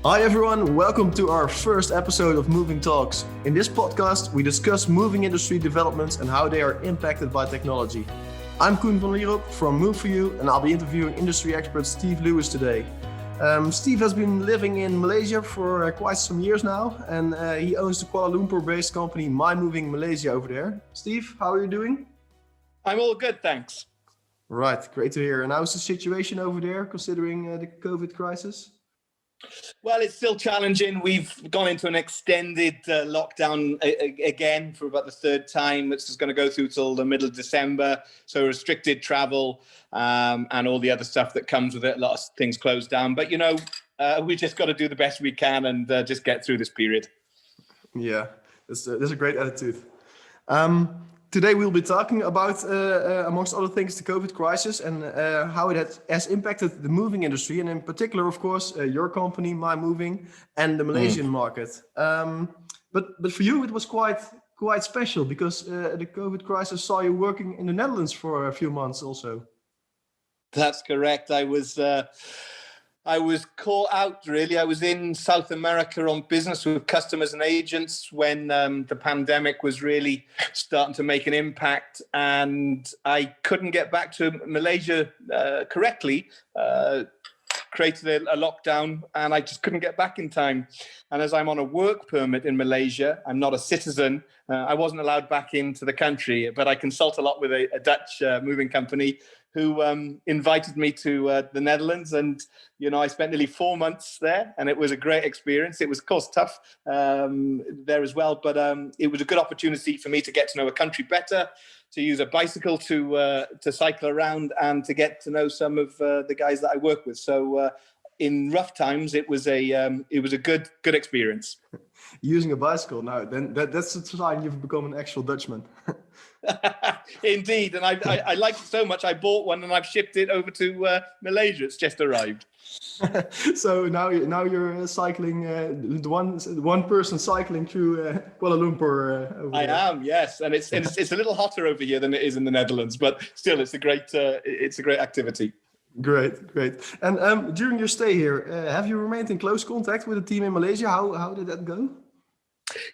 Hi everyone, welcome to our first episode of Moving Talks. In this podcast, we discuss moving industry developments and how they are impacted by technology. I'm Koen van Lierop from Move4U, and I'll be interviewing industry expert Steve Lewis today. Steve has been living in Malaysia for quite some years now, and he owns the Kuala Lumpur-based company My Moving Malaysia over there. Steve, how are you doing? I'm all good, thanks. Right, great to hear. And how's the situation over there, considering the COVID crisis? Well, it's still challenging. We've gone into an extended lockdown again for about the third time. It's just going to go through till the middle of December. So restricted travel and all the other stuff that comes with it. A lot of things closed down. But, we just got to do the best we can and just get through this period. Yeah, that's a great attitude. Today we'll be talking about, amongst other things, the COVID crisis and how it has impacted the moving industry, and in particular, of course, your company, My Moving, and the Malaysian market. But for you, it was quite special because the COVID crisis saw you working in the Netherlands for a few months also. That's correct. I was caught out, really. I was in South America on business with customers and agents when the pandemic was really starting to make an impact, and I couldn't get back to Malaysia correctly. Created a lockdown, and I just couldn't get back in time. And as I'm on a work permit in Malaysia, I'm not a citizen. I wasn't allowed back into the country, but I consult a lot with a Dutch moving company who invited me to the Netherlands. And, I spent nearly 4 months there, and it was a great experience. It was, of course, tough there as well, but it was a good opportunity for me to get to know a country better, to use a bicycle to cycle around, and to get to know some of the guys that I work with. So in rough times, it was a good experience. Using a bicycle now, then that's a sign you've become an actual Dutchman. Indeed, and I liked it so much I bought one and I've shipped it over to Malaysia. It's just arrived. So now you're cycling, one person cycling through Kuala Lumpur. I am, yes, and it's a little hotter over here than it is in the Netherlands, but still, it's a great activity. Great. And during your stay here, have you remained in close contact with the team in Malaysia? How did that go?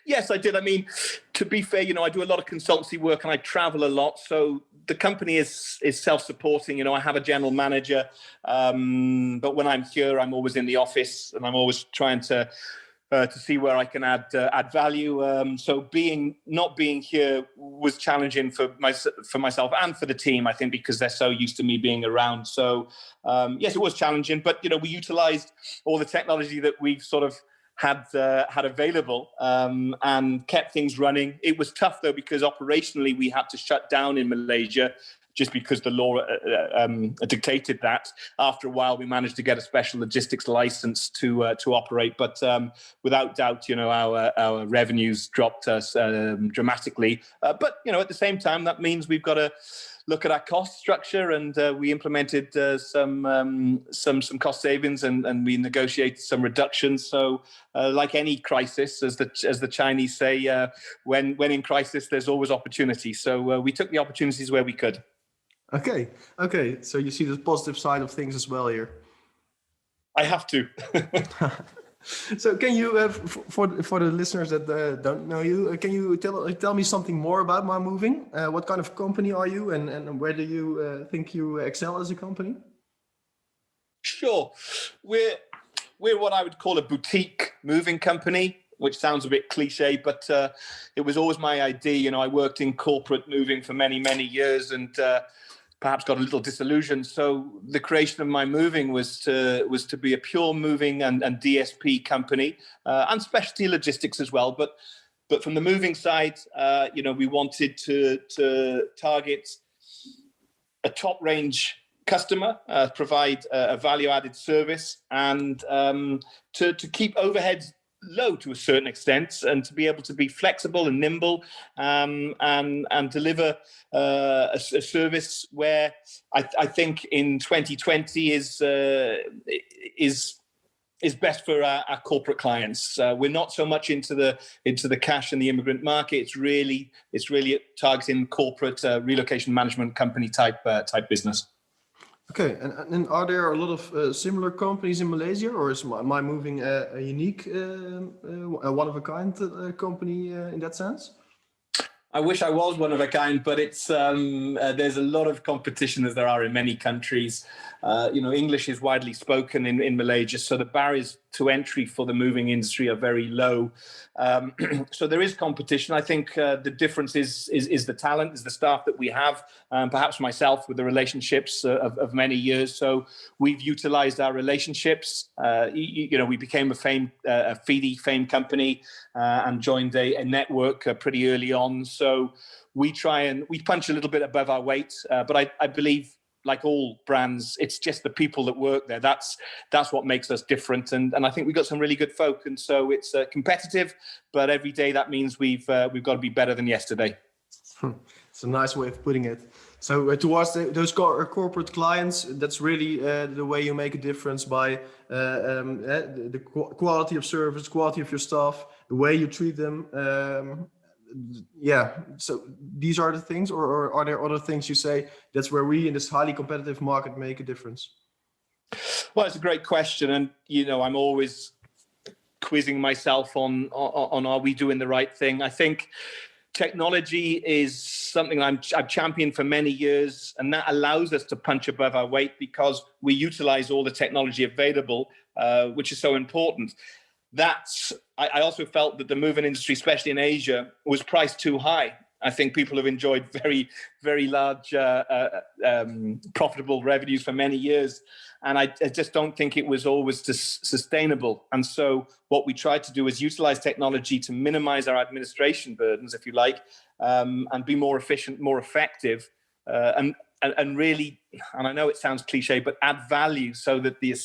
Yes, I did. I mean, to be fair, I do a lot of consultancy work and I travel a lot. So the company is self-supporting. I have a general manager, but when I'm here, I'm always in the office and I'm always trying to see where I can add value. So not being here was challenging for myself and for the team, I think, because they're so used to me being around. So yes, it was challenging, but we utilized all the technology that we've sort of had available and kept things running. It was tough though, because operationally we had to shut down in Malaysia just because the law dictated that. After a while, we managed to get a special logistics license to operate, but without doubt, our revenues dropped dramatically. But at the same time, that means we've got to look at our cost structure, and we implemented some cost savings, and we negotiated some reductions. So, like any crisis, as the Chinese say, when in crisis, there's always opportunity. So we took the opportunities where we could. Okay. So you see the positive side of things as well here. I have to. So can you, for the listeners that don't know you, can you tell me something more about My Moving? What kind of company are you, and where do you think you excel as a company? Sure, we're what I would call a boutique moving company, which sounds a bit cliche, but it was always my idea. I worked in corporate moving for many, many years, and perhaps got a little disillusioned. So the creation of My Moving was to be a pure moving and DSP company, and specialty logistics as well. But from the moving side, we wanted to target a top range customer, provide a value added service, and to keep overheads low to a certain extent, and to be able to be flexible and nimble, and deliver a service where I think in 2020 is best for our corporate clients. We're not so much into the cash and the immigrant market. It's really targeting corporate relocation management company type business. Okay, and are there a lot of similar companies in Malaysia, or is my moving a unique, a one of a kind company in that sense? I wish I was one of a kind, but it's there's a lot of competition as there are in many countries. English is widely spoken in Malaysia, so the barriers to entry for the moving industry are very low. So there is competition. I think the difference is the talent, is the staff that we have. Perhaps myself with the relationships of many years. So we've utilized our relationships. We became a FIDI fame company and joined a network pretty early on. So we punch a little bit above our weight, but I believe, like all brands, it's just the people that work there. That's what makes us different. And I think we've got some really good folk. And so it's competitive, but every day that means we've got to be better than yesterday. It's a nice way of putting it. So towards those corporate clients, that's really the way you make a difference by the quality of service, quality of your staff, the way you treat them. So these are the things, or are there other things you say that's where we in this highly competitive market make a difference? Well, it's a great question, and I'm always quizzing myself on are we doing the right thing. I think technology is something I've championed for many years, and that allows us to punch above our weight because we utilize all the technology available, which is so important. I also felt that the moving industry, especially in Asia, was priced too high. I think people have enjoyed very, very large profitable revenues for many years. And I just don't think it was always sustainable. And so what we tried to do is utilize technology to minimize our administration burdens, if you like, and be more efficient, more effective, and really, and I know it sounds cliche, but add value so that the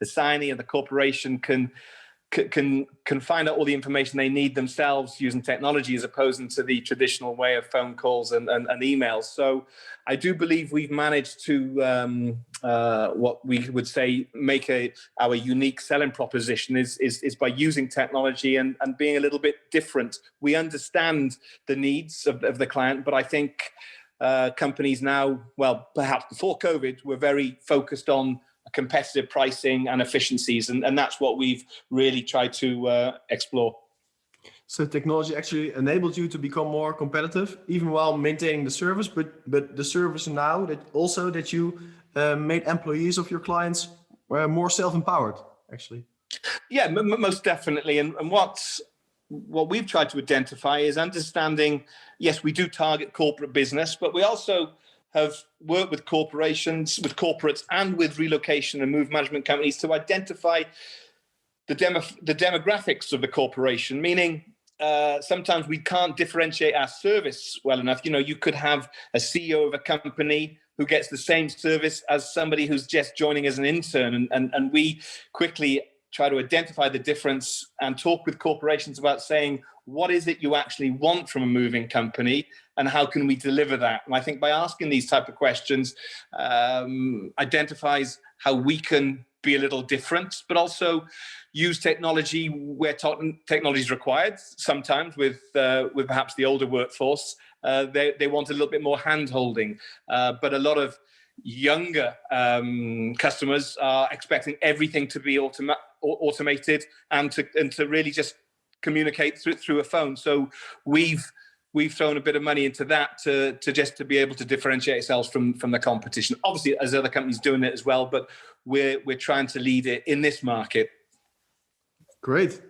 assignee and the corporation can find out all the information they need themselves using technology as opposed to the traditional way of phone calls and emails. So I do believe we've managed to what we would say make our unique selling proposition is by using technology and being a little bit different. We understand the needs of the client, but I think companies now, well, perhaps before COVID, were very focused on competitive pricing and efficiencies, and that's what we've really tried to explore. So technology actually enabled you to become more competitive, even while maintaining the service, but the service now that you made employees of your clients more self-empowered, actually. Yeah, most definitely. And what we've tried to identify is understanding, yes, we do target corporate business, but we also have worked with corporations, with corporates, and with relocation and move management companies to identify the demographics of the corporation, meaning sometimes we can't differentiate our service well enough. You could have a CEO of a company who gets the same service as somebody who's just joining as an intern, and we quickly try to identify the difference and talk with corporations about saying, what is it you actually want from a moving company and how can we deliver that? And I think by asking these type of questions, identifies how we can be a little different, but also use technology where technology is required. Sometimes with perhaps the older workforce, they want a little bit more hand-holding, but a lot of younger customers are expecting everything to be automated and to really just communicate through a phone. So we've thrown a bit of money into that to be able to differentiate ourselves from the competition. Obviously, as other companies doing it as well, but we're trying to lead it in this market. Great.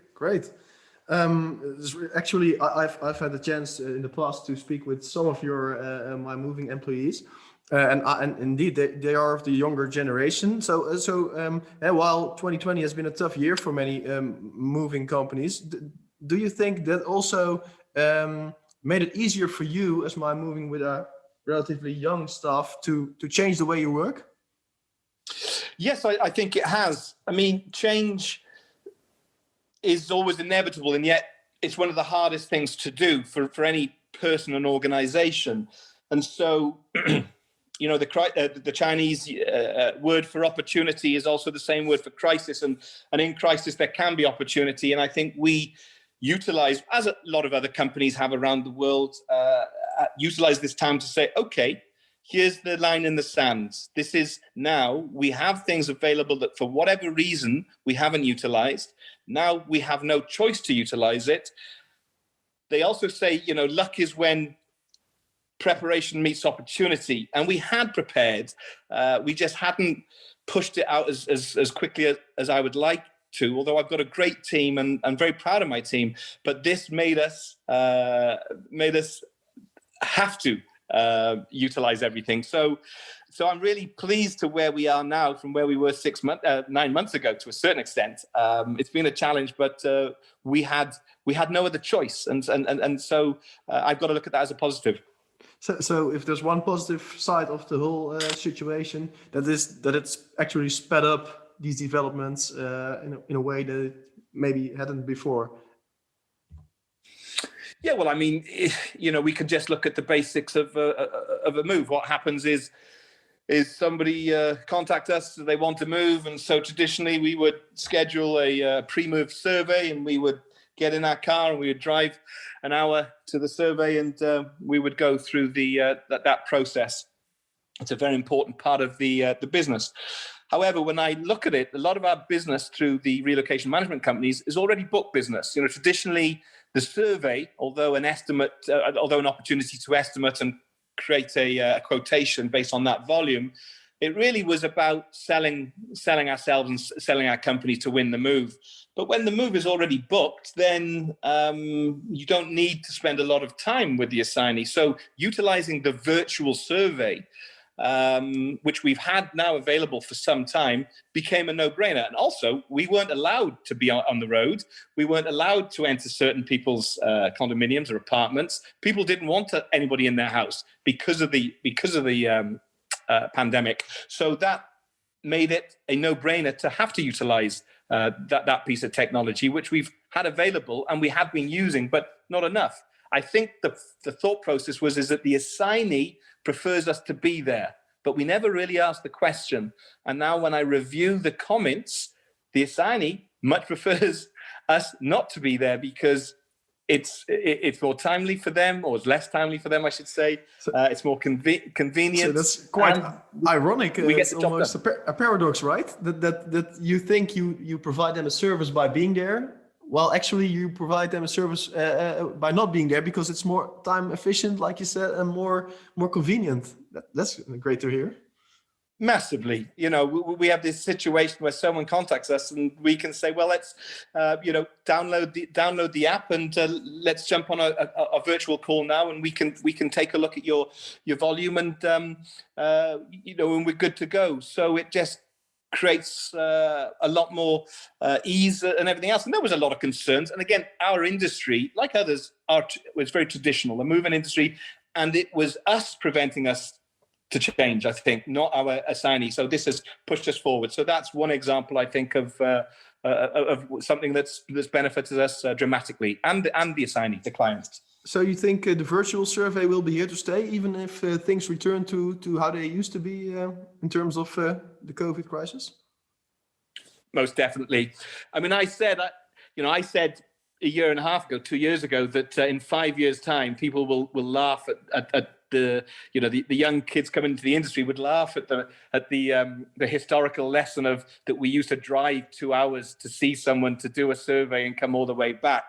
Actually, I've had the chance in the past to speak with some of your my moving employees. And indeed, they are of the younger generation. So while 2020 has been a tough year for many moving companies, do you think that also made it easier for you as my moving with a relatively young staff to change the way you work? Yes, I think it has. I mean, change is always inevitable, and yet it's one of the hardest things to do for any person and organization. And so the Chinese word for opportunity is also the same word for crisis, and in crisis there can be opportunity. And I think we utilize, as a lot of other companies have around the world, utilize this time to say, okay, here's the line in the sand. This is now we have things available that for whatever reason we haven't utilized. Now we have no choice to utilize it. They also say, luck is when preparation meets opportunity. And we had prepared. We just hadn't pushed it out as quickly as I would like to, although I've got a great team and I'm very proud of my team. But this made us have to utilize everything. So I'm really pleased to where we are now from where we were 9 months ago to a certain extent. It's been a challenge, but we had no other choice. And so I've got to look at that as a positive. So if there's one positive side of the whole situation, that it's actually sped up these developments in a way that it maybe hadn't before. Yeah, well, I mean, we could just look at the basics of a move. What happens is somebody contact us, they want to move, and so traditionally we would schedule a pre-move survey, and we would get in our car and we would drive an hour to the survey, and we would go through that process. It's a very important part of the business. However, when I look at it, a lot of our business through the relocation management companies is already booked business. Traditionally, the survey, although an opportunity to estimate and create a quotation based on that volume, it really was about selling ourselves and selling our company to win the move. But when the move is already booked, then you don't need to spend a lot of time with the assignee. So utilizing the virtual survey, which we've had now available for some time, became a no-brainer. And also, we weren't allowed to be on the road. We weren't allowed to enter certain people's condominiums or apartments. People didn't want anybody in their house because of the pandemic. So that made it a no-brainer to have to utilize that piece of technology, which we've had available and we have been using, but not enough. I think the thought process is that the assignee prefers us to be there, but we never really asked the question. And now when I review the comments, the assignee much prefers us not to be there because it's more timely for them, or it's less timely for them, I should say. It's more convenient. So that's quite ironic. It's almost a paradox, right? That you think you provide them a service by being there, while actually you provide them a service by not being there because it's more time efficient, like you said, and more convenient. That's great to hear. Massively. We have this situation where someone contacts us and we can say, well, let's download the app and let's jump on a virtual call now, and we can take a look at your volume and and we're good to go. So it just creates a lot more ease and everything else. And there was a lot of concerns. And again, our industry, like others, was very traditional, the moving industry, and it was us preventing us to change, I think, not our assignee. So this has pushed us forward. So that's one example, I think, of something that's benefited us dramatically, and the assignee, the client. So you think the virtual survey will be here to stay, even if things return to how they used to be in terms of the COVID crisis? Most definitely. I mean, I said a year and a half ago, 2 years ago, that in 5 years' time, people will laugh at the young kids coming into the industry would laugh at the historical lesson of that we used to drive 2 hours to see someone to do a survey and come all the way back.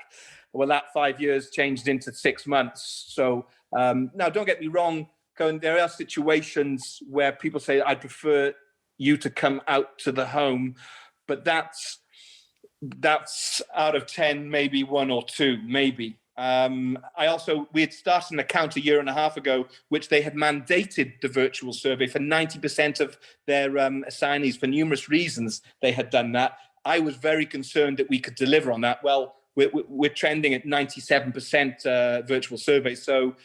Well, that 5 years changed into 6 months. So now, don't get me wrong, Cohen, there are situations where people say, I'd prefer you to come out to the home, but that's out of 10, maybe 1 or 2, maybe. We had started an account a year and a half ago, which they had mandated the virtual survey for 90% of their assignees. For numerous reasons, they had done that. I was very concerned that we could deliver on that. Well, we're trending at 97% virtual survey. So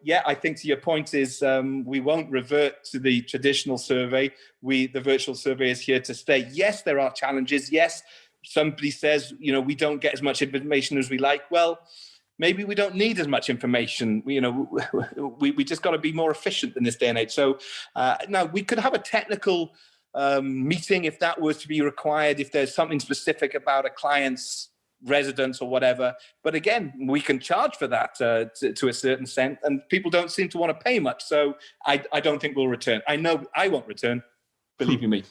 yeah, I think to your point is we won't revert to the traditional survey. The virtual survey is here to stay. Yes, there are challenges. Yes, somebody says, we don't get as much information as we like. Well, maybe we don't need as much information. We just got to be more efficient in this day and age. So now we could have a technical meeting if that was to be required, if there's something specific about a client's residence or whatever. But again, we can charge for that to a certain extent, and people don't seem to want to pay much. So I don't think we'll return. I know I won't return, believe you me.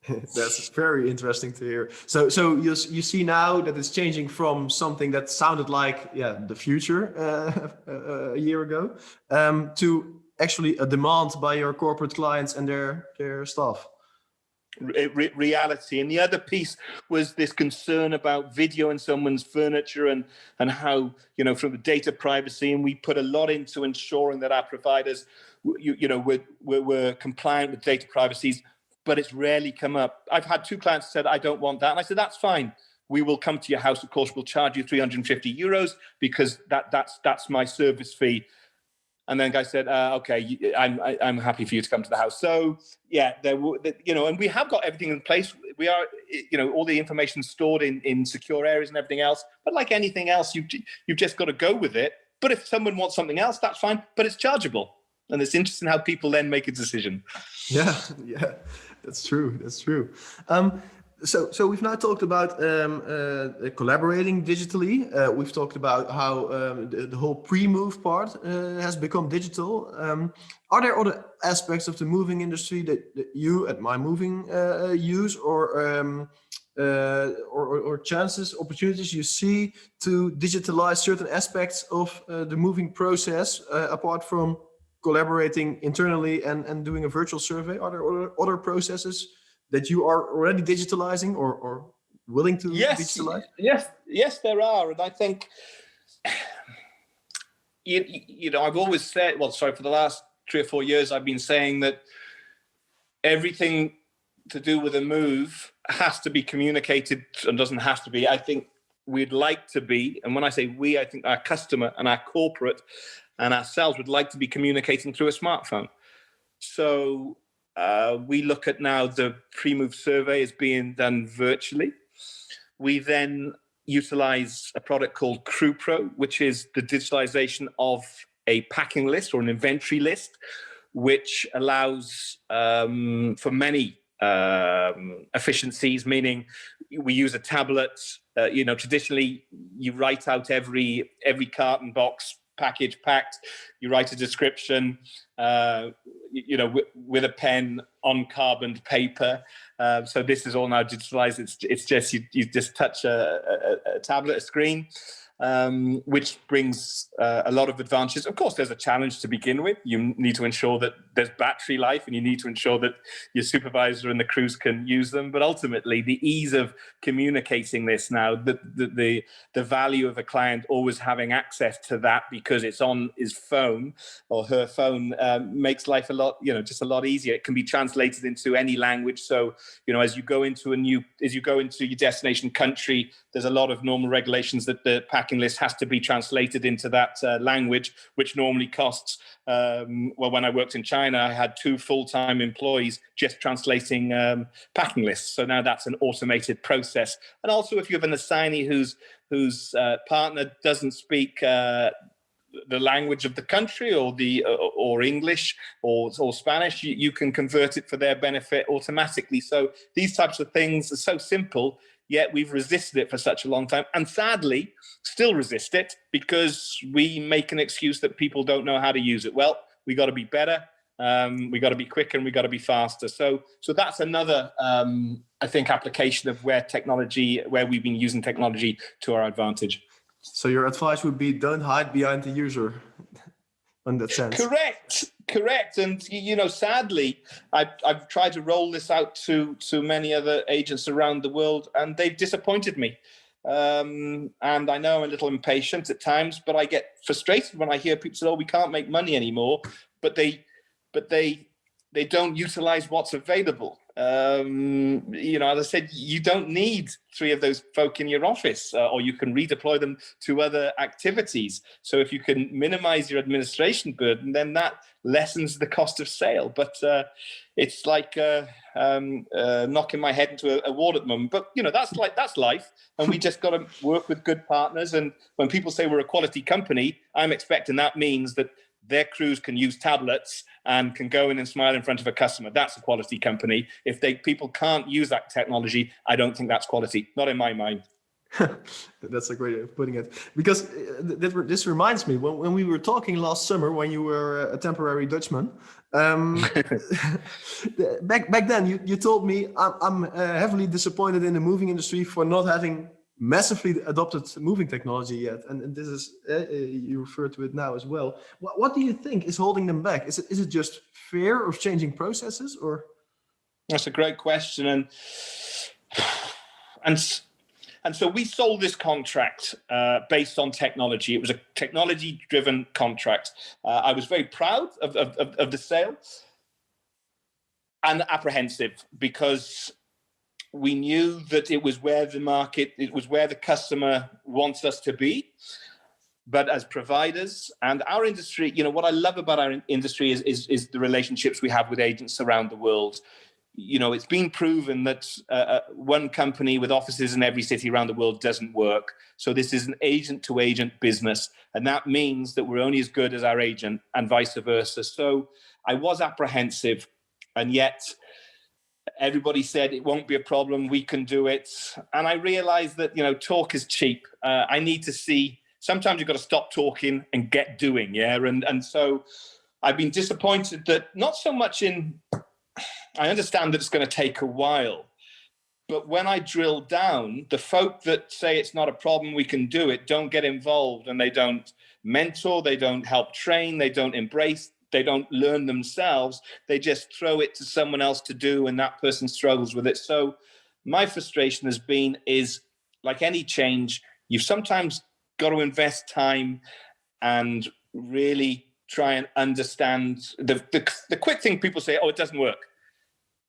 That's very interesting to hear. So you see now that it's changing from something that sounded like the future a year ago to actually a demand by your corporate clients and their staff. Reality. And the other piece was this concern about video in someone's furniture and how, from the data privacy, and we put a lot into ensuring that our providers, we're compliant with data privacies, but it's rarely come up. I've had 2 clients said, I don't want that. And I said, that's fine. We will come to your house. Of course, we'll charge you €350 because that's my service fee. And then the guy said, okay, I'm happy for you to come to the house. So and we have got everything in place. We are, all the information stored in secure areas and everything else. But like anything else, you've just got to go with it. But if someone wants something else, that's fine. But it's chargeable. And it's interesting how people then make a decision. Yeah, that's true. So we've now talked about collaborating digitally. We've talked about how the whole pre-move part has become digital. Are there other aspects of the moving industry that you at My Moving use or opportunities you see to digitalize certain aspects of the moving process apart from collaborating internally and doing a virtual survey? Are there other processes that you are already digitalizing or willing to digitalize? Yes, there are. And I think, I've always said, for the last 3 or 4 years, I've been saying that everything to do with a move has to be communicated and doesn't have to be. I think we'd like to be, and when I say we, I think our customer and our corporate and ourselves would like to be communicating through a smartphone. So we look at now the pre-move survey is being done virtually. We then utilize a product called CrewPro, which is the digitalization of a packing list or an inventory list, which allows for many efficiencies, meaning we use a tablet. Traditionally, you write out every carton box, package packed, you write a description, with a pen on carboned paper. So this is all now digitalized. It's just you just touch a tablet, a screen, which brings a lot of advantages. Of course, there's a challenge to begin with. You need to ensure that there's battery life, and you need to ensure that your supervisor and the crews can use them. But ultimately, the ease of communicating this now, the value of a client always having access to that because it's on his phone or her phone makes life a lot easier. It can be translated into any language. So, as you go into your destination country, there's a lot of normal regulations that the packing list has to be translated into that language, which normally costs. When I worked in China, I had 2 full-time employees just translating packing lists. So now that's an automated process. And also, if you have an assignee whose partner doesn't speak the language of the country or English or Spanish, you can convert it for their benefit automatically. So these types of things are so simple, yet we've resisted it for such a long time, and sadly still resist it because we make an excuse that people don't know how to use it. Well, we got to be better, we got to be quicker, and we got to be faster. So that's another I think application of where we've been using technology to our advantage. So your advice would be don't hide behind the user in that sense. Correct. And, sadly, I've tried to roll this out to many other agents around the world, and they've disappointed me. And I know I'm a little impatient at times, but I get frustrated when I hear people say, we can't make money anymore, but they don't utilize what's available. As I said, you don't need 3 of those folk in your office, or you can redeploy them to other activities. So if you can minimize your administration burden, then that lessens the cost of sale. But it's like knocking my head into a wall at the moment. But that's life, and we just got to work with good partners. And when people say we're a quality company, I'm expecting that means that their crews can use tablets and can go in and smile in front of a customer. That's a quality company. If people can't use that technology, I don't think that's quality. Not in my mind. That's a great way of putting it. Because this reminds me, when we were talking last summer, when you were a temporary Dutchman, back then you told me I'm heavily disappointed in the moving industry for not having massively adopted moving technology yet. And this is, you refer to it now as well. What do you think is holding them back? Is it just fear of changing processes, or? That's a great question. And so we sold this contract based on technology. It was a technology-driven contract. I was very proud of the sale and apprehensive, because we knew that it was where the customer wants us to be. But as providers and our industry, what I love about our industry is the relationships we have with agents around the world. It's been proven that one company with offices in every city around the world doesn't work. So this is an agent-to-agent business, and that means that we're only as good as our agent, and vice versa. So I was apprehensive, and yet everybody said it won't be a problem, we can do it. And I realized that, talk is cheap. I need to see, sometimes you've got to stop talking and get doing, yeah? And so I've been disappointed that not so much I understand that it's going to take a while, but when I drill down, the folk that say it's not a problem, we can do it, don't get involved, and they don't mentor, they don't help train, they don't embrace, they don't learn themselves, they just throw it to someone else to do, and that person struggles with it. So my frustration is like any change, you've sometimes got to invest time and really try and understand the quick thing. People say, oh, it doesn't work.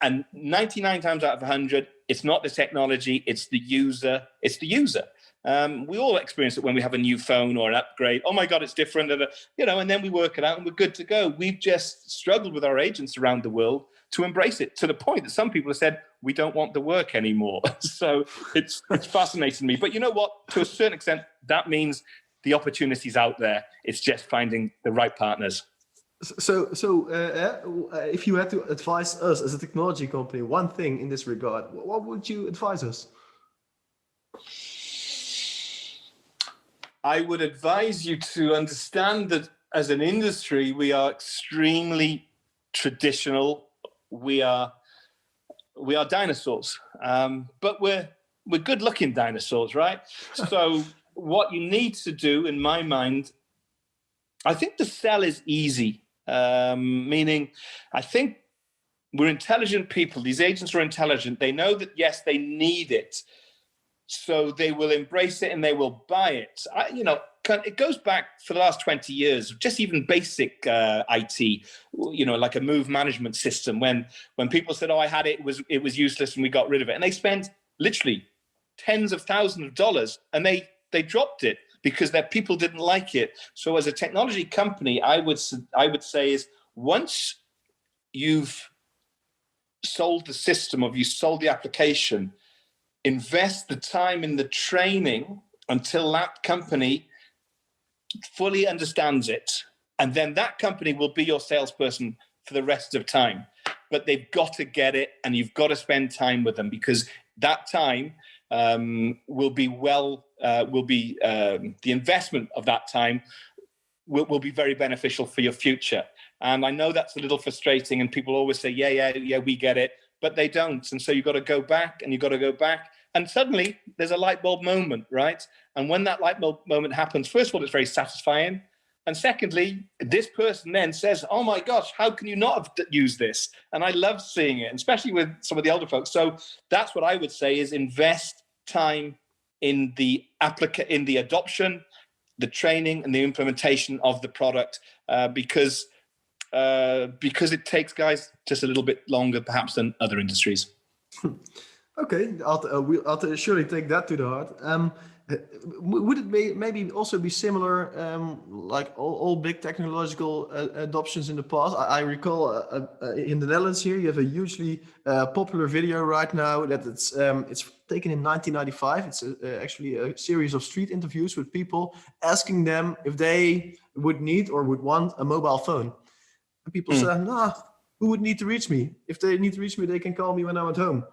And 99 times out of 100, it's not the technology, it's the user. It's the user. We all experience it when we have a new phone or an upgrade. Oh my God, it's different. And then we work it out and we're good to go. We've just struggled with our agents around the world to embrace it, to the point that some people have said, we don't want the work anymore. So it's fascinating me. But you know what? To a certain extent, that means the opportunity's out there. It's just finding the right partners. So, if you had to advise us as a technology company one thing in this regard, what would you advise us? I would advise you to understand that as an industry, we are extremely traditional. We are dinosaurs, but we're good-looking dinosaurs, right? So what you need to do, in my mind, I think the sell is easy. Meaning, I think we're intelligent people. These agents are intelligent. They know that, yes, they need it. So they will embrace it and they will buy it. It goes back for the last 20 years, just even basic IT, like a move management system. When people said, oh, I had it, it was useless and we got rid of it. And they spent literally tens of thousands of dollars and they dropped it, because their people didn't like it. So as a technology company, I would say is, once you've sold the system or you sold the application, invest the time in the training until that company fully understands it. And then that company will be your salesperson for the rest of time. But they've got to get it, and you've got to spend time with them, because that time will be the investment of that time will be very beneficial for your future. And I know that's a little frustrating, and people always say, yeah, we get it, but they don't. And so you've got to go back, and suddenly there's a light bulb moment, right? And when that light bulb moment happens, first of all, it's very satisfying. And secondly, this person then says, oh my gosh, how can you not have used this? And I love seeing it, especially with some of the older folks. So that's what I would say, is invest time in the adoption, the training, and the implementation of the product, because it takes guys just a little bit longer, perhaps, than other industries. Okay, I'll surely take that to the heart. Would it maybe also be similar, like all big technological adoptions in the past? I recall in the Netherlands here, you have a hugely popular video right now that it's taken in 1995. It's actually a series of street interviews with people asking them if they would need or would want a mobile phone. And people say, nah, who would need to reach me? If they need to reach me, they can call me when I'm at home.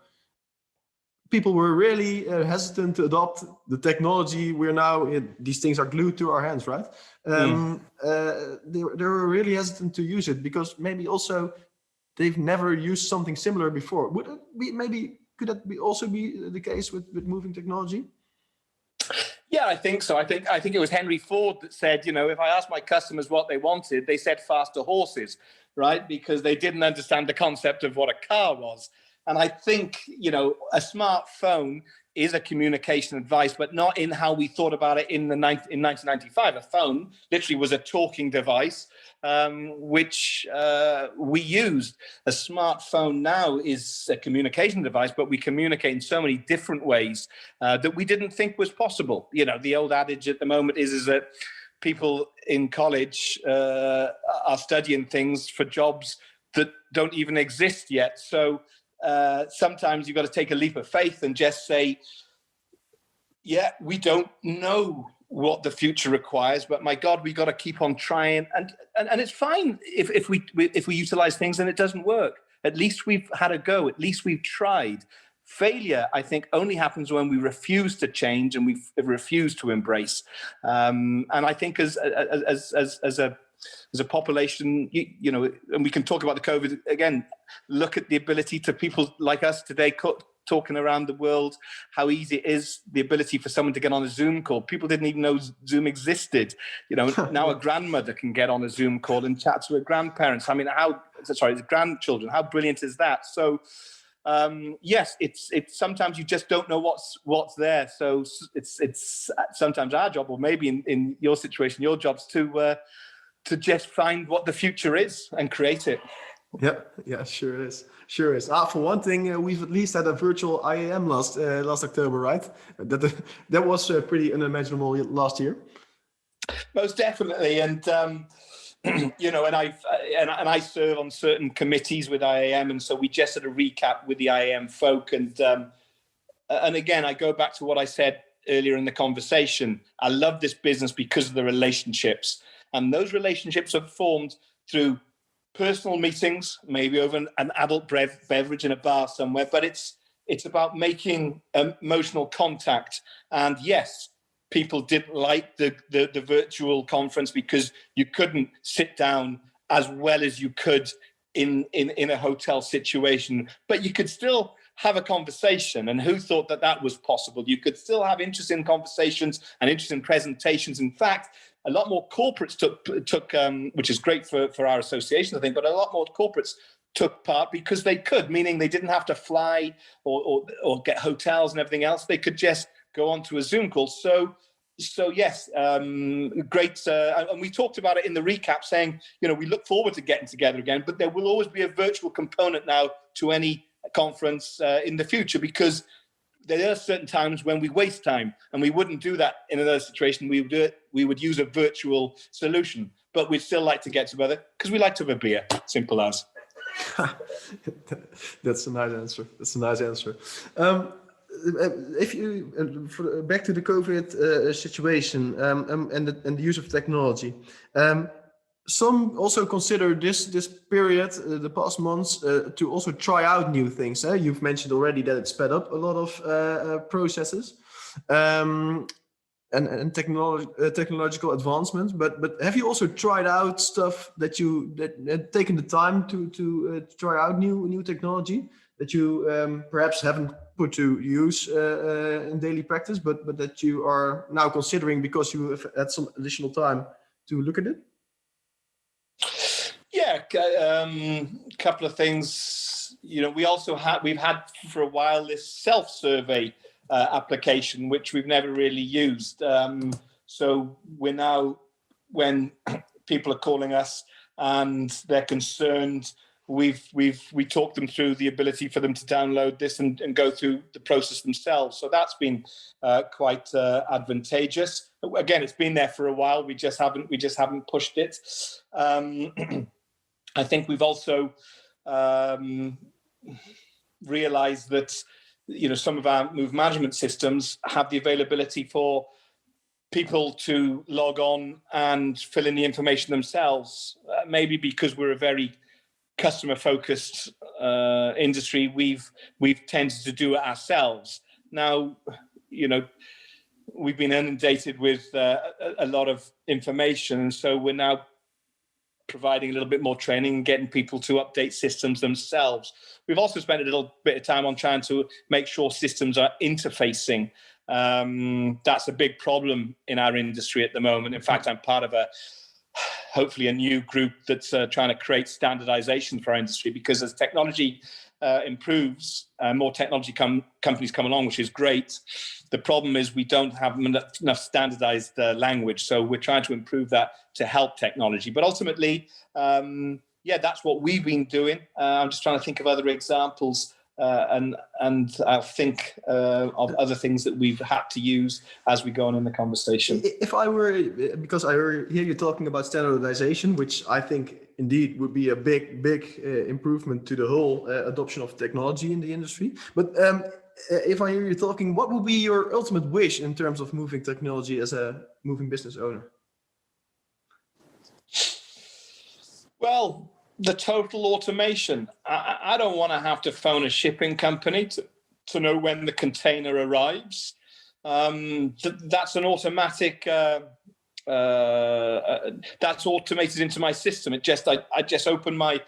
people were really hesitant to adopt the technology. We're now these things are glued to our hands, right? They were really hesitant to use it because maybe also they've never used something similar before. Would it be could that also be the case with moving technology? Yeah, I think so. I think it was Henry Ford that said, if I asked my customers what they wanted, they said faster horses, right? Because they didn't understand the concept of what a car was. And I think, a smartphone is a communication device, but not in how we thought about it in 1995. A phone literally was a talking device, which we used. A smartphone now is a communication device, but we communicate in so many different ways that we didn't think was possible. The old adage at the moment is that people in college are studying things for jobs that don't even exist yet. So sometimes you've got to take a leap of faith and just say, yeah, we don't know what the future requires, but my God, we got to keep on trying. And it's fine if we utilize things and it doesn't work. At least we've had a go. At least we've tried. Failure, I think, only happens when we refuse to change and we refuse to embrace. And I think as a population, and we can talk about the COVID again, look at the ability to people like us today talking around the world, how easy it is, the ability for someone to get on a Zoom call. People didn't even know Zoom existed. Now a grandmother can get on a Zoom call and chat to her grandparents. I mean, grandchildren, how brilliant is that? So, yes, it's sometimes you just don't know what's there. So it's sometimes our job, or maybe in your situation, your job's to just find what the future is and create it. Yeah, sure it is. For one thing, we've at least had a virtual IAM last October, right? That was pretty unimaginable last year. Most definitely, and and I serve on certain committees with IAM, and so we just had a recap with the IAM folk, and again, I go back to what I said earlier in the conversation. I love this business because of the relationships. And those relationships are formed through personal meetings, maybe over an adult beverage in a bar somewhere, but it's about making emotional contact. And yes, people didn't like the virtual conference because you couldn't sit down as well as you could in a hotel situation, but you could still have a conversation. And who thought that was possible? You could still have interesting conversations and interesting presentations. In fact, a lot more corporates took which is great for our association, I think, but a lot more corporates took part because they could, meaning they didn't have to fly or get hotels and everything else. They could just go onto a Zoom call. So yes, great. And we talked about it in the recap, saying, we look forward to getting together again, but there will always be a virtual component now to any conference in the future, because there are certain times when we waste time, and we wouldn't do that in another situation. We would use a virtual solution, but we'd still like to get together because we like to have a beer. Simple as. That's a nice answer. If you back to the COVID situation and the use of technology. Some also consider this period, the past months, to also try out new things. You've mentioned already that it sped up a lot of processes and technological advancements. But have you also tried out stuff that taken the time to try out new technology that you perhaps haven't put to use in daily practice, but that you are now considering because you have had some additional time to look at it? Yeah, couple of things. We've had for a while this self-survey application, which we've never really used. So we're now, when people are calling us and they're concerned, we talk them through the ability for them to download this and go through the process themselves. So that's been quite advantageous. Again, it's been there for a while. We just haven't pushed it. I think we've also realized that some of our move management systems have the availability for people to log on and fill in the information themselves. Maybe because we're a very customer-focused industry, we've tended to do it ourselves. Now, we've been inundated with a lot of information, and so we're now providing a little bit more training and getting people to update systems themselves. We've also spent a little bit of time on trying to make sure systems are interfacing. That's a big problem in our industry at the moment. In fact, I'm part of hopefully a new group that's trying to create standardization for our industry, because as technology improves, more technology companies come along, which is great. The problem is we don't have enough standardized language. So we're trying to improve that to help technology. But ultimately, that's what we've been doing. I'm just trying to think of other examples and I'll think of other things that we've had to use as we go on in the conversation. If I were, because I hear you talking about standardization, which I think indeed would be a big improvement to the whole adoption of technology in the industry. But if I hear you talking, what would be your ultimate wish in terms of moving technology as a moving business owner? Well, the total automation. I don't want to have to phone a shipping company to know when the container arrives. That's an automatic. That's automated into my system. I just open my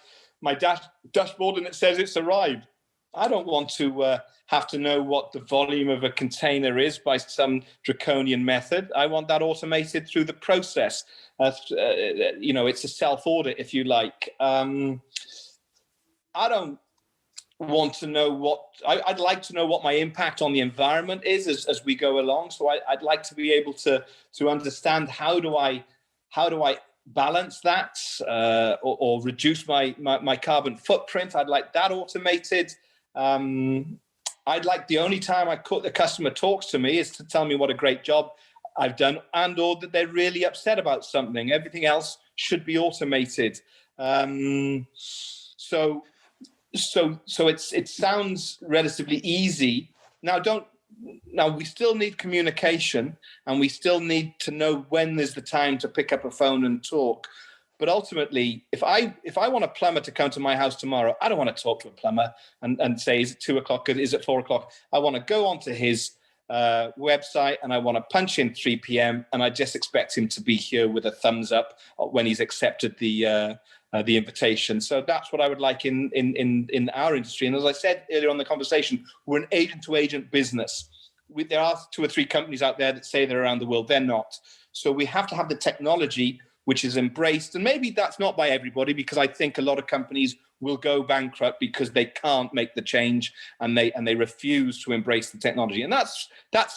dashboard and it says it's arrived. I don't want to have to know what the volume of a container is by some draconian method. I want that automated through the process. It's a self-audit, if you like. I don't want to know I'd like to know what my impact on the environment is as we go along. So I'd like to be able to understand how do I balance that or reduce my carbon footprint. I'd like that automated. I'd like the only time the customer talks to me is to tell me what a great job I've done and or that they're really upset about something. Everything else should be automated. So it sounds relatively easy. Now we still need communication and we still need to know when there's the time to pick up a phone and talk. But ultimately, if I want a plumber to come to my house tomorrow, I don't want to talk to a plumber and say, is it 2:00? Is it 4:00? I want to go onto his website and I want to punch in 3 p.m. and I just expect him to be here with a thumbs up when he's accepted the invitation. So that's what I would like in our industry. And as I said earlier on in the conversation, we're an agent-to-agent business. There are 2 or 3 companies out there that say they're around the world. They're not. So we have to have the technology which is embraced. And maybe that's not by everybody, because I think a lot of companies will go bankrupt because they can't make the change and they refuse to embrace the technology. And that's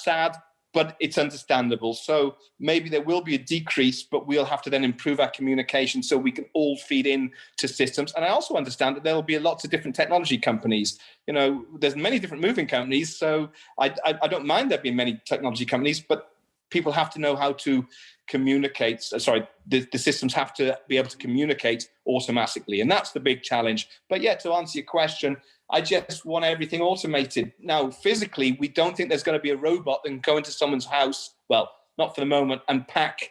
sad, but it's understandable. So maybe there will be a decrease, but we'll have to then improve our communication so we can all feed in to systems. And I also understand that there will be lots of different technology companies. There's many different moving companies. So I don't mind there being many technology companies, but people have to know how to communicate. The systems have to be able to communicate automatically. And that's the big challenge. But yeah, to answer your question, I just want everything automated. Now, physically, we don't think there's going to be a robot that can go into someone's house, well, not for the moment, and pack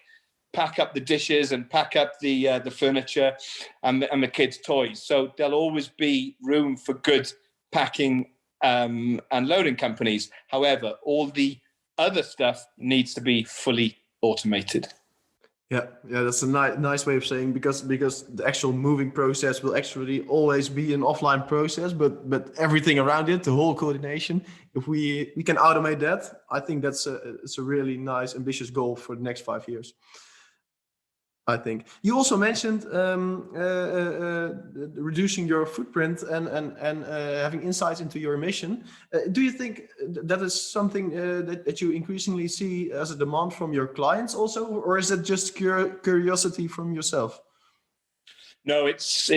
up the dishes and pack up the furniture and the kids' toys. So there'll always be room for good packing and loading companies. However, all the other stuff needs to be fully automated. Yeah, that's a nice way of saying, because the actual moving process will actually always be an offline process, but everything around it, the whole coordination, if we can automate that, I think it's a really nice, ambitious goal for the next 5 years. I think you also mentioned reducing your footprint and having insights into your emission. Do you think that is something that you increasingly see as a demand from your clients also, or is it just curiosity from yourself? No, it's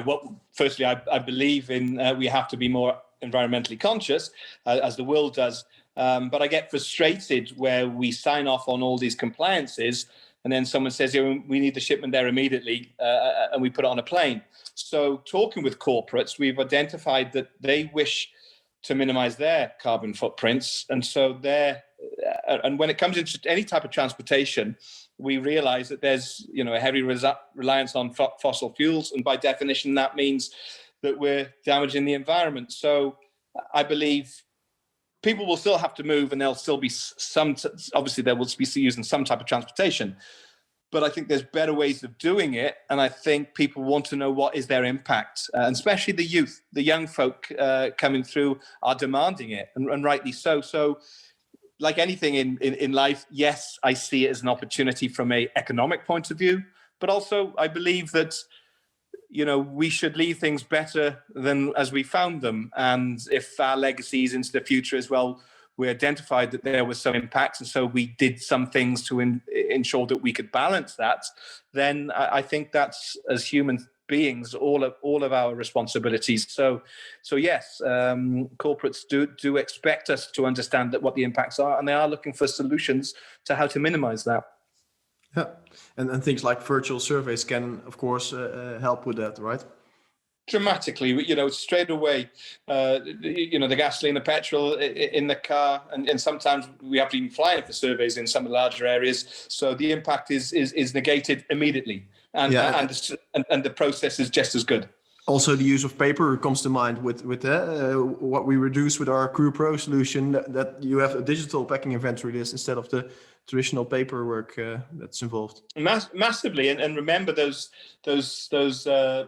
what. Firstly, I believe in we have to be more environmentally conscious, as the world does. But I get frustrated where we sign off on all these compliances, and then someone says, we need the shipment there immediately, and we put it on a plane. So talking with corporates, we've identified that they wish to minimize their carbon footprints. And so and when it comes into any type of transportation, we realize that there's a heavy reliance on fossil fuels. And by definition, that means that we're damaging the environment. So I believe people will still have to move, and there'll still be obviously they will be using some type of transportation. But I think there's better ways of doing it. And I think people want to know what is their impact. And especially the youth, the young folk coming through are demanding it, and rightly so. So like anything in life, yes, I see it as an opportunity from an economic point of view. But also I believe that, we should leave things better than as we found them. And if our legacies into the future as well, we identified that there was some impacts, and so we did some things to ensure that we could balance that, then I think that's, as human beings, all of our responsibilities. So yes, corporates do expect us to understand that what the impacts are, and they are looking for solutions to how to minimize that. Yeah, and things like virtual surveys can, of course, help with that, right? Dramatically, straight away, the gasoline, the petrol in the car, and sometimes we have to even fly in for surveys in some larger areas. So the impact is negated immediately, and the process is just as good. Also, the use of paper comes to mind with what we reduce with our Crew Pro solution, that you have a digital packing inventory list instead of the traditional paperwork that's involved. Massively, and remember those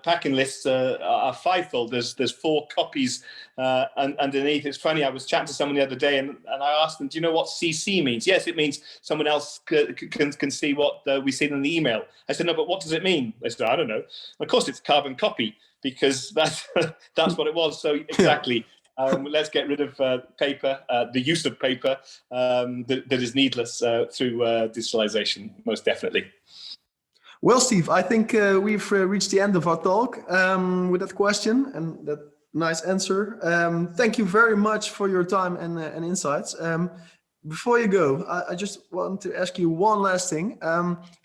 packing lists are fivefold. There's 4 copies underneath. It's funny. I was chatting to someone the other day, and I asked them, "Do you know what CC means?" Yes, it means someone else can see what we see in the email. I said, "No, but what does it mean?" They said, "I don't know." Of course, it's carbon copy, because that's what it was. So exactly. Let's get rid of paper, the use of paper that is needless through digitalization, most definitely. Well, Steve, I think we've reached the end of our talk with that question and that nice answer. Thank you very much for your time and insights. Before you go, I just want to ask you one last thing.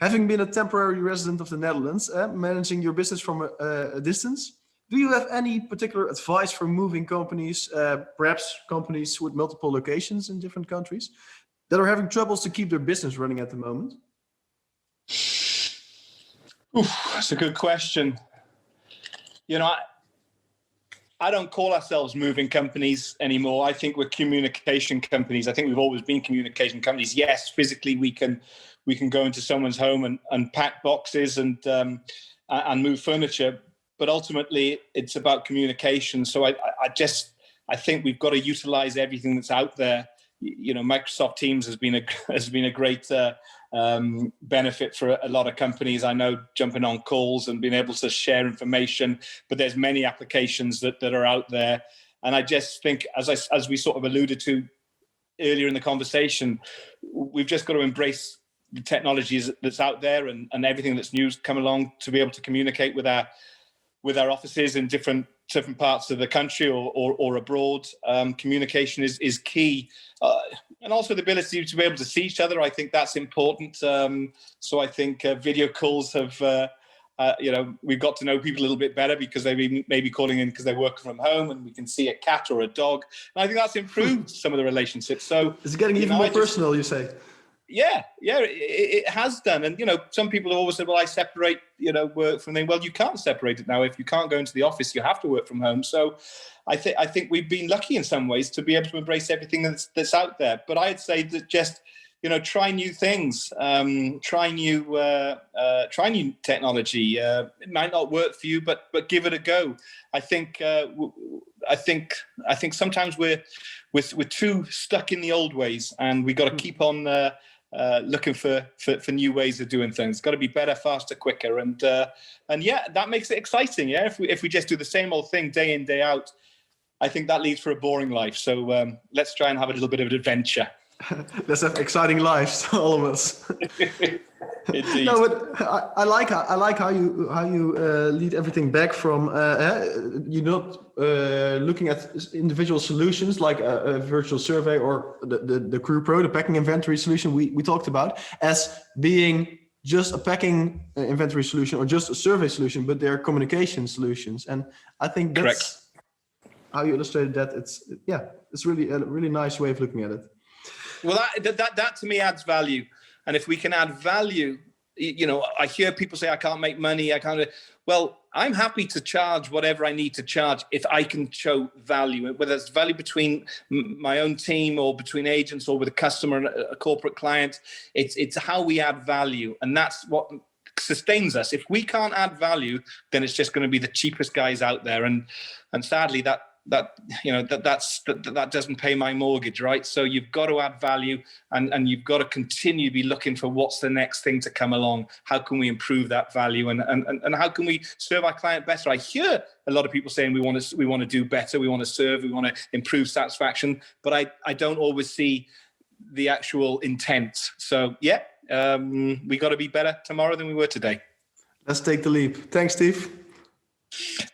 Having been a temporary resident of the Netherlands, managing your business from a distance, do you have any particular advice for moving companies, perhaps companies with multiple locations in different countries, that are having troubles to keep their business running at the moment? That's a good question. I don't call ourselves moving companies anymore. I think we're communication companies. I think we've always been communication companies. Yes, physically we can go into someone's home and pack boxes and move furniture, but ultimately it's about communication. So I think we've got to utilize everything that's out there. Microsoft Teams has been a great benefit for a lot of companies. I know, jumping on calls and being able to share information, but there's many applications that are out there. And I just think, as we sort of alluded to earlier in the conversation, we've just got to embrace the technologies that's out there and everything that's new come along to be able to communicate with our offices in different parts of the country or abroad. Communication is key. And also the ability to be able to see each other. I think that's important. So I think video calls have, we've got to know people a little bit better because they may be calling in because they're working from home and we can see a cat or a dog. And I think that's improved some of the relationships. So it's getting even more personal, you say? Yeah, it has done. And, some people have always said, well, I separate, work from them. Well, you can't separate it now. If you can't go into the office, you have to work from home. So I think we've been lucky in some ways to be able to embrace everything that's out there. But I'd say that just, try new things, try new technology. It might not work for you, but give it a go. I think sometimes we're too stuck in the old ways, and we got to keep on looking for new ways of doing things. Got to be better, faster, quicker, and yeah, that makes it exciting. Yeah, if we just do the same old thing day in, day out, I think that leads for a boring life. So let's try and have a little bit of an adventure. Let's have exciting lives, all of us. Indeed. No, but I like how you lead everything back from you're not looking at individual solutions like a virtual survey or the Crew Pro, the packing inventory solution we talked about, as being just a packing inventory solution or just a survey solution, but they're communication solutions. And I think that's correct. How you illustrated that. It's really a really nice way of looking at it. Well, that to me adds value. And if we can add value you know, I hear people say I can't make money. I can't. Well, I'm happy to charge whatever I need to charge if I can show value, whether it's value between my own team or between agents or with a customer and a corporate client. It's how we add value, and that's what sustains us. If we can't add value, then it's just going to be the cheapest guys out there, and sadly that doesn't pay my mortgage, right? So you've got to add value, and you've got to continue to be looking for what's the next thing to come along. How can we improve that value, and how can we serve our client better? I hear a lot of people saying we want to do better, we want to serve, we want to improve satisfaction, but I don't always see the actual intent. So yeah, we got to be better tomorrow than we were today. Let's take the leap. Thanks, Steve.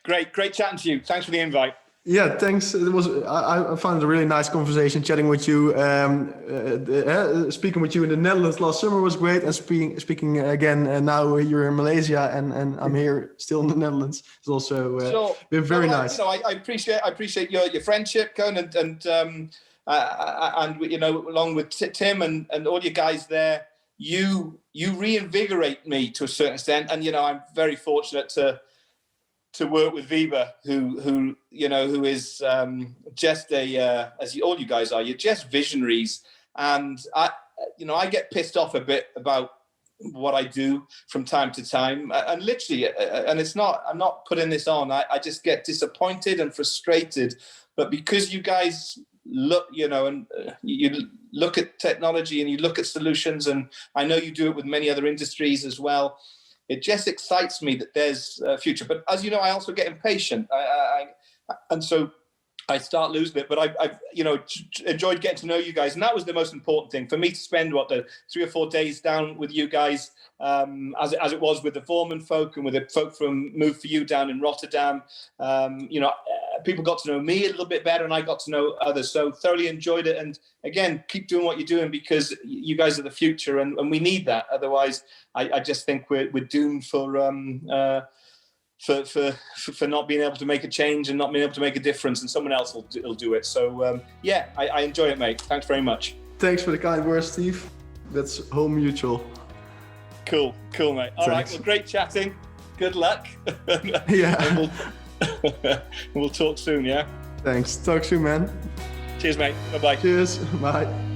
Great chatting to you. Thanks for the invite. Yeah, thanks. I found it a really nice conversation chatting with you. Speaking with you in the Netherlands last summer was great, and speaking again now you're in Malaysia and I'm here still in the Netherlands. It's also been very nice. I appreciate your friendship, Koen, and you know, along with Tim and all you guys there, you reinvigorate me to a certain extent, and you know, I'm very fortunate to work with Wiebe, who is just as all you guys are, you're just visionaries. And I get pissed off a bit about what I do from time to time, and literally, and I'm not putting this on. I just get disappointed and frustrated. But because you guys look, and you look at technology and you look at solutions, and I know you do it with many other industries as well. It just excites me that there's a future. But as you know, I also get impatient. And so I start losing it. But I've enjoyed getting to know you guys. And that was the most important thing for me, to spend, the 3 or 4 days down with you guys, as it was with the Voorman folk and with the folk from Move For You down in Rotterdam. People got to know me a little bit better, and I got to know others. So thoroughly enjoyed it. And again, keep doing what you're doing, because you guys are the future, and we need that. Otherwise, I just think we're doomed for not being able to make a change and not being able to make a difference, and someone else will do it. So I enjoy it, mate. Thanks very much. Thanks for the kind words, Steve. That's whole mutual. Cool, mate. All right, well, great chatting. Good luck. Yeah. And we'll talk soon, yeah? Thanks. Talk soon, man. Cheers, mate. Bye-bye. Cheers. Bye.